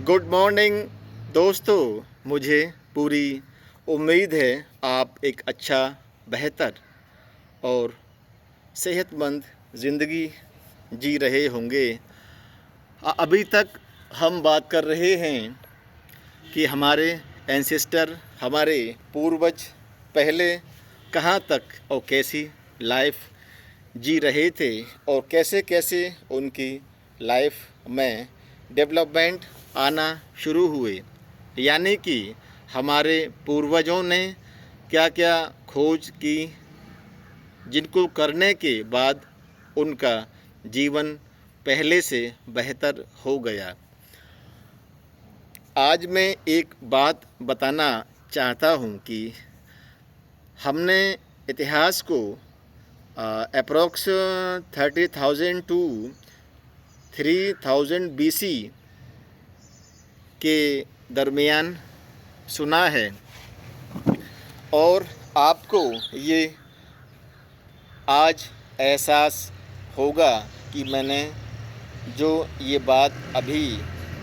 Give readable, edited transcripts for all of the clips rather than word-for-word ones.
Good morning दोस्तों। मुझे पूरी उम्मीद है आप एक अच्छा, बेहतर और सेहतमंद ज़िंदगी जी रहे होंगे। अभी तक हम बात कर रहे हैं कि हमारे एंसेस्टर, हमारे पूर्वज पहले कहाँ तक और कैसी लाइफ जी रहे थे और कैसे कैसे उनकी लाइफ में डेवलपमेंट आना शुरू हुए। यानी कि हमारे पूर्वजों ने क्या क्या खोज की, जिनको करने के बाद उनका जीवन पहले से बेहतर हो गया। आज मैं एक बात बताना चाहता हूँ कि हमने इतिहास को अप्रोक्स 30,000 टू 3,000 BC के दरमियान सुना है और आपको ये आज एहसास होगा कि मैंने जो ये बात अभी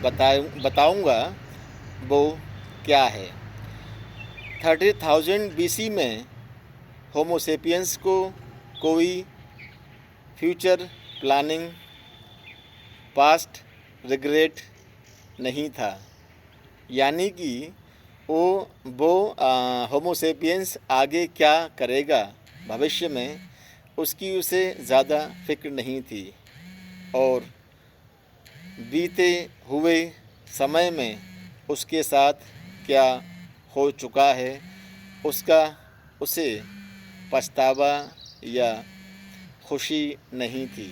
बताऊंगा वो क्या है। 30,000 BC में होमोसेपियंस को कोई फ्यूचर प्लानिंग, पास्ट रिग्रेट नहीं था। यानी कि वो होमोसेपियंस आगे क्या करेगा भविष्य में, उसकी उसे ज़्यादा फिक्र नहीं थी। और बीते हुए समय में उसके साथ क्या हो चुका है उसका उसे पछतावा या खुशी नहीं थी।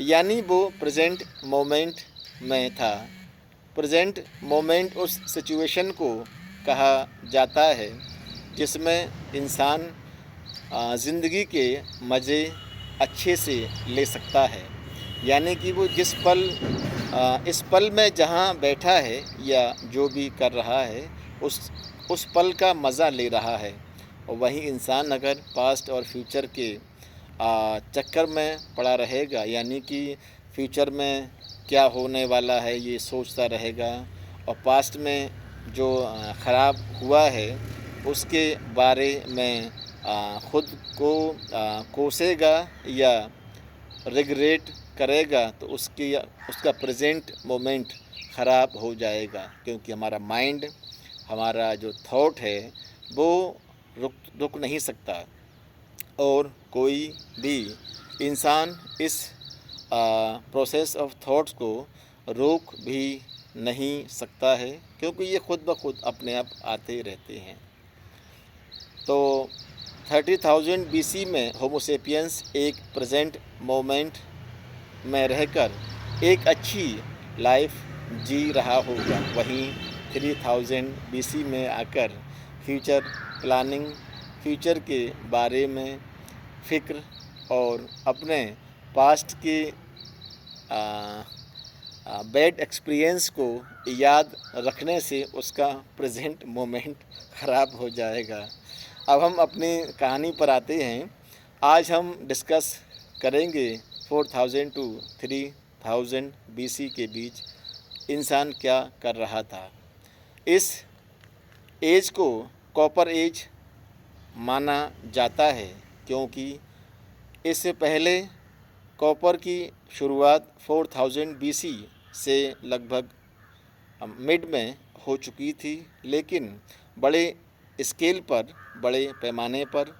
यानी वो प्रेजेंट मोमेंट में था। प्रेजेंट मोमेंट उस सिचुएशन को कहा जाता है जिसमें इंसान ज़िंदगी के मज़े अच्छे से ले सकता है। यानी कि वो जिस पल इस पल में जहाँ बैठा है या जो भी कर रहा है उस पल का मज़ा ले रहा है। और वहीं इंसान अगर पास्ट और फ्यूचर के चक्कर में पड़ा रहेगा, यानी कि फ्यूचर में क्या होने वाला है ये सोचता रहेगा और पास्ट में जो ख़राब हुआ है उसके बारे में ख़ुद को कोसेगा या रिग्रेट करेगा, तो उसका प्रेजेंट मोमेंट ख़राब हो जाएगा। क्योंकि हमारा माइंड, हमारा जो थॉट है वो रुक नहीं सकता और कोई भी इंसान इस प्रोसेस ऑफ थॉट्स को रोक भी नहीं सकता है, क्योंकि ये खुद ब खुद अपने आप आते रहते हैं। तो 30,000 BC में होमोसेपियंस एक प्रेजेंट मोमेंट में रहकर एक अच्छी लाइफ जी रहा होगा। वहीं 3,000 BC में आकर फ्यूचर प्लानिंग, फ्यूचर के बारे में फ़िक्र और अपने पास्ट के बैड एक्सपीरियंस को याद रखने से उसका प्रेजेंट मोमेंट ख़राब हो जाएगा। अब हम अपनी कहानी पर आते हैं। आज हम डिस्कस करेंगे 4,000 टू 3,000 BC के बीच इंसान क्या कर रहा था। इस एज को कॉपर एज माना जाता है क्योंकि इससे पहले कॉपर की शुरुआत 4,000 BC से लगभग मिड में हो चुकी थी, लेकिन बड़े स्केल पर, बड़े पैमाने पर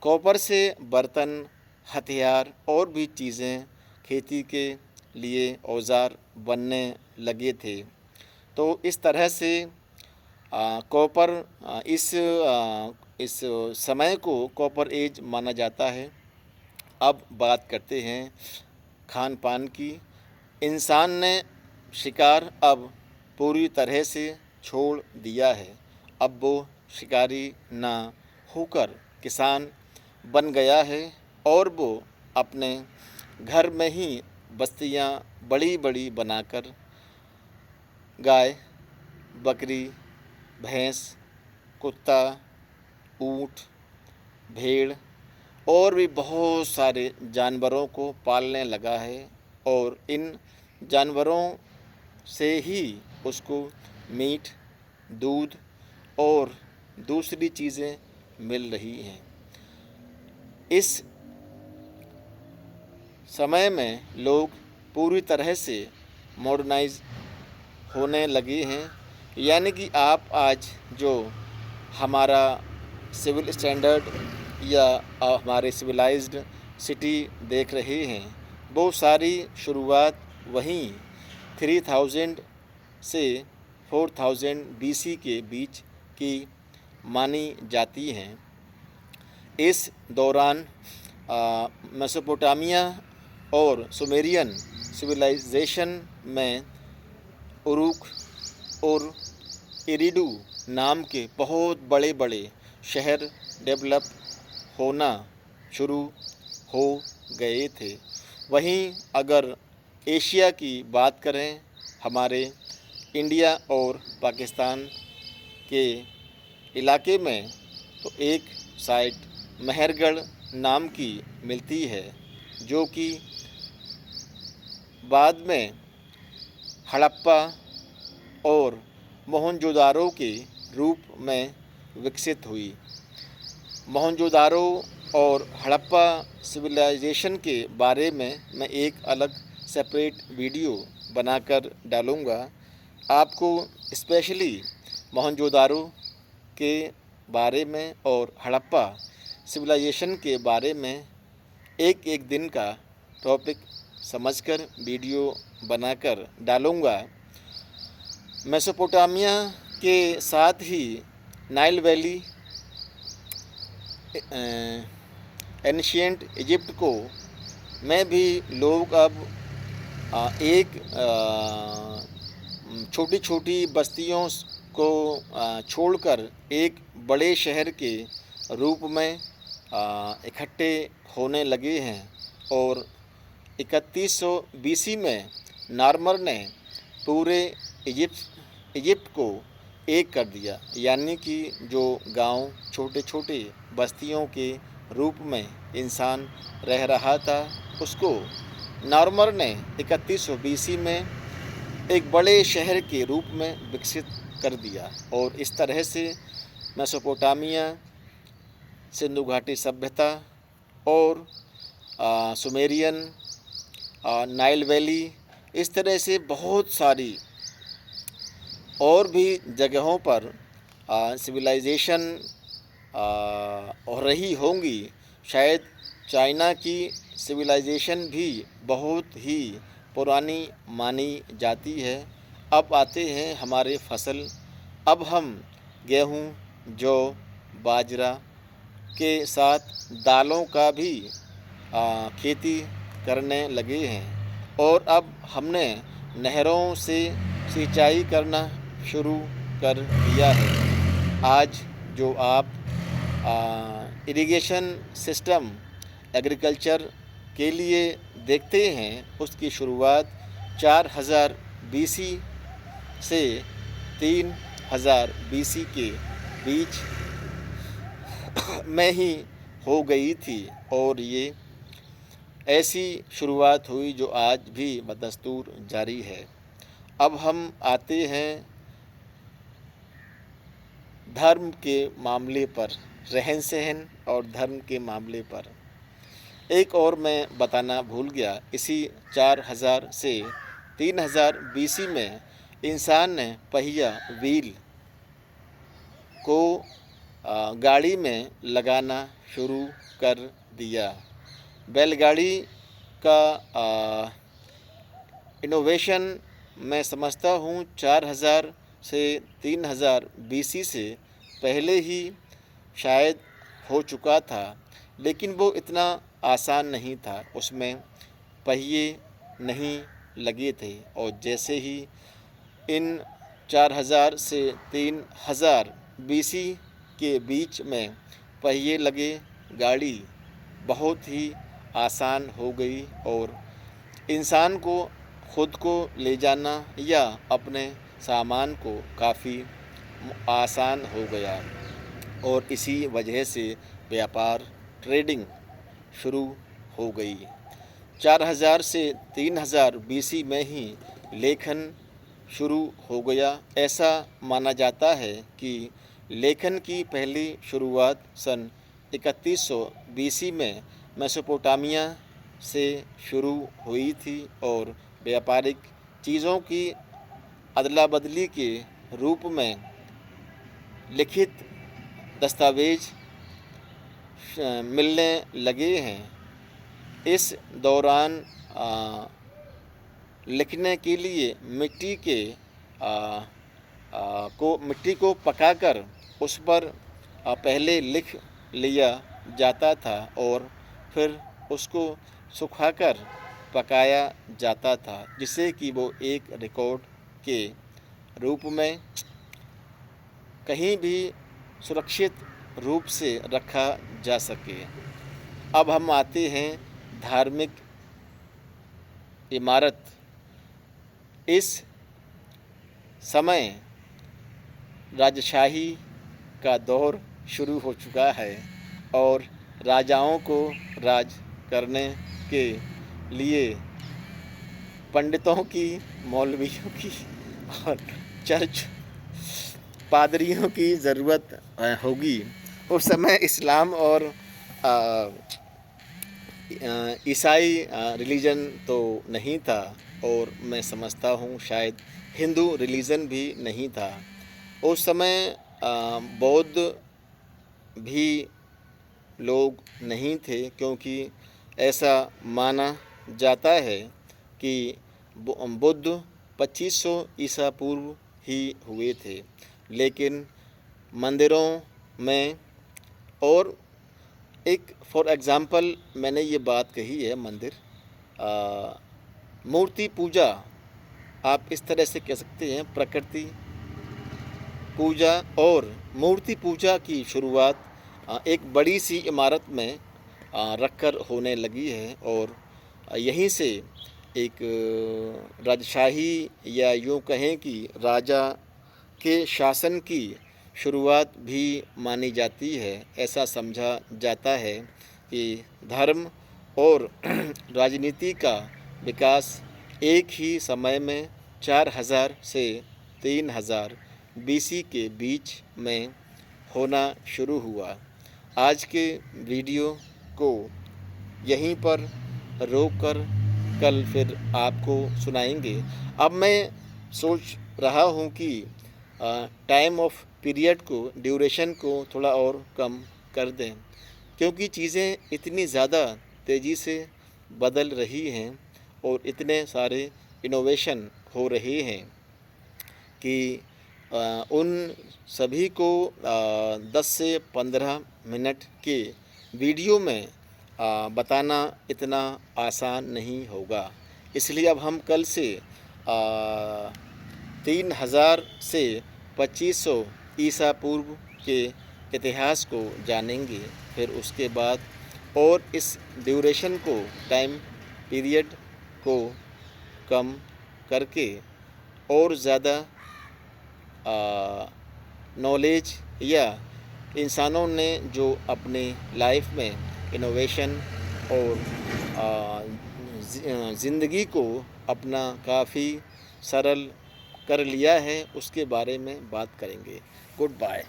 कॉपर से बर्तन, हथियार और भी चीज़ें खेती के लिए औज़ार बनने लगे थे। तो इस तरह से कॉपर इस समय को कॉपर एज माना जाता है। अब बात करते हैं खान पान की। इंसान ने शिकार अब पूरी तरह से छोड़ दिया है। अब वो शिकारी ना होकर किसान बन गया है और वो अपने घर में ही बस्तियां बड़ी बड़ी बनाकर गाय, बकरी, भैंस, कुत्ता, ऊँट, भेड़ और भी बहुत सारे जानवरों को पालने लगा है। और इन जानवरों से ही उसको मीट, दूध और दूसरी चीज़ें मिल रही हैं। इस समय में लोग पूरी तरह से मॉडर्नाइज होने लगे हैं, यानी कि आप आज जो हमारा सिविल स्टैंडर्ड या हमारे सिविलाइज्ड सिटी देख रहे हैं, वो सारी शुरुआत वहीं 3000 से 4000 BC के बीच की मानी जाती हैं। इस दौरान मेसोपोटामिया और सुमेरियन सिविलाइजेशन में उरुक और इरिडू नाम के बहुत बड़े बड़े शहर डेवलप होना शुरू हो गए थे। वहीं अगर एशिया की बात करें, हमारे इंडिया और पाकिस्तान के इलाके में, तो एक साइट मेहरगढ़ नाम की मिलती है, जो कि बाद में हड़प्पा और मोहनजोदारो के रूप में विकसित हुई। मोहनजोदारो और हड़प्पा सिविलाइजेशन के बारे में मैं एक अलग सेपरेट वीडियो बनाकर डालूँगा। आपको स्पेशली मोहनजोदारो के बारे में और हड़प्पा सिविलाइजेशन के बारे में एक एक दिन का टॉपिक समझकर वीडियो बनाकर डालूँगा। मेसोपोटामिया के साथ ही नाइल वैली, एंशिएंट इजिप्ट को में भी लोग अब एक छोटी छोटी बस्तियों को छोड़कर एक बड़े शहर के रूप में इकट्ठे होने लगे हैं। और 3100 BC में नार्मर ने पूरे इजिप्ट को एक कर दिया, यानी कि जो गांव छोटे छोटे बस्तियों के रूप में इंसान रह रहा था, उसको नार्मर ने 3100 BC में एक बड़े शहर के रूप में विकसित कर दिया। और इस तरह से मेसोपोटामिया, सिंधु घाटी सभ्यता और सुमेरियन, नाइल वैली, इस तरह से बहुत सारी और भी जगहों पर सिविलाइजेशन हो रही होंगी। शायद चाइना की सिविलाइजेशन भी बहुत ही पुरानी मानी जाती है। अब आते हैं हमारे फसल। अब हम गेहूँ, जौ, बाजरा के साथ दालों का भी खेती करने लगे हैं। और अब हमने नहरों से सिंचाई करना शुरू कर दिया है। आज जो आप इरिगेशन सिस्टम एग्रीकल्चर के लिए देखते हैं, उसकी शुरुआत 4000 BC से 3000 BC के बीच में ही हो गई थी। और ये ऐसी शुरुआत हुई जो आज भी बदस्तूर जारी है। अब हम आते हैं धर्म के मामले पर, रहन सहन और धर्म के मामले पर। एक और मैं बताना भूल गया, इसी 4000 से 3000 BC में इंसान ने पहिया व्हील को गाड़ी में लगाना शुरू कर दिया। बैलगाड़ी का इनोवेशन मैं समझता हूँ 4000 से 3000 BC से पहले ही शायद हो चुका था, लेकिन वो इतना आसान नहीं था, उसमें पहिए नहीं लगे थे। और जैसे ही इन 4000 से 3000 BC के बीच में पहिए लगे, गाड़ी बहुत ही आसान हो गई और इंसान को खुद को ले जाना या अपने सामान को काफ़ी आसान हो गया। और इसी वजह से व्यापार, ट्रेडिंग शुरू हो गई। 4000 से 3000 BC में ही लेखन शुरू हो गया। ऐसा माना जाता है कि लेखन की पहली शुरुआत सन 3100 बीसी में मेसोपोटामिया से शुरू हुई थी और व्यापारिक चीज़ों की अदला बदली के रूप में लिखित दस्तावेज मिलने लगे हैं। इस दौरान लिखने के लिए मिट्टी को पकाकर उस पर पहले लिख लिया जाता था और फिर उसको सुखाकर पकाया जाता था, जिससे कि वो एक रिकॉर्ड के रूप में कहीं भी सुरक्षित रूप से रखा जा सके। अब हम आते हैं धार्मिक इमारत। इस समय राजशाही का दौर शुरू हो चुका है और राजाओं को राज करने के लिए पंडितों की, मौलवियों की और चर्च पादरियों की ज़रूरत होगी। उस समय इस्लाम और ईसाई रिलीजन तो नहीं था और मैं समझता हूँ शायद हिंदू रिलीजन भी नहीं था। उस समय बौद्ध भी लोग नहीं थे, क्योंकि ऐसा माना जाता है कि बुद्ध 2500 ईसा पूर्व ही हुए थे। लेकिन मंदिरों में और एक फॉर एग्ज़ाम्पल मैंने ये बात कही है, मंदिर मूर्ति पूजा आप इस तरह से कह सकते हैं, प्रकृति पूजा और मूर्ति पूजा की शुरुआत एक बड़ी सी इमारत में रखकर होने लगी है और यहीं से एक राजशाही या यूँ कहें कि राजा के शासन की शुरुआत भी मानी जाती है। ऐसा समझा जाता है कि धर्म और राजनीति का विकास एक ही समय में 4000 से 3000 बीसी के बीच में होना शुरू हुआ। आज के वीडियो को यहीं पर रोककर कल फिर आपको सुनाएंगे। अब मैं सोच रहा हूँ कि टाइम ऑफ पीरियड को, ड्यूरेशन को थोड़ा और कम कर दें, क्योंकि चीज़ें इतनी ज़्यादा तेज़ी से बदल रही हैं और इतने सारे इनोवेशन हो रहे हैं कि उन सभी को 10 से 15 मिनट के वीडियो में बताना इतना आसान नहीं होगा। इसलिए अब हम कल से 3000 से 2500 ईसा पूर्व के इतिहास को जानेंगे। फिर उसके बाद और इस ड्यूरेशन को, टाइम पीरियड को कम करके और ज़्यादा नॉलेज या इंसानों ने जो अपने लाइफ में इनोवेशन और ज़िंदगी को अपना काफ़ी सरल कर लिया है, उसके बारे में बात करेंगे। Good bye.